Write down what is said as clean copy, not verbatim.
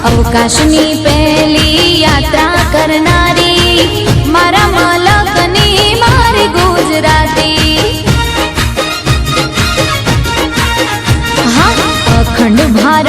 अवकाशनी पहली यात्रा करनारी मारा मलकनी मारी गुजराती। हाँ अखंड भारत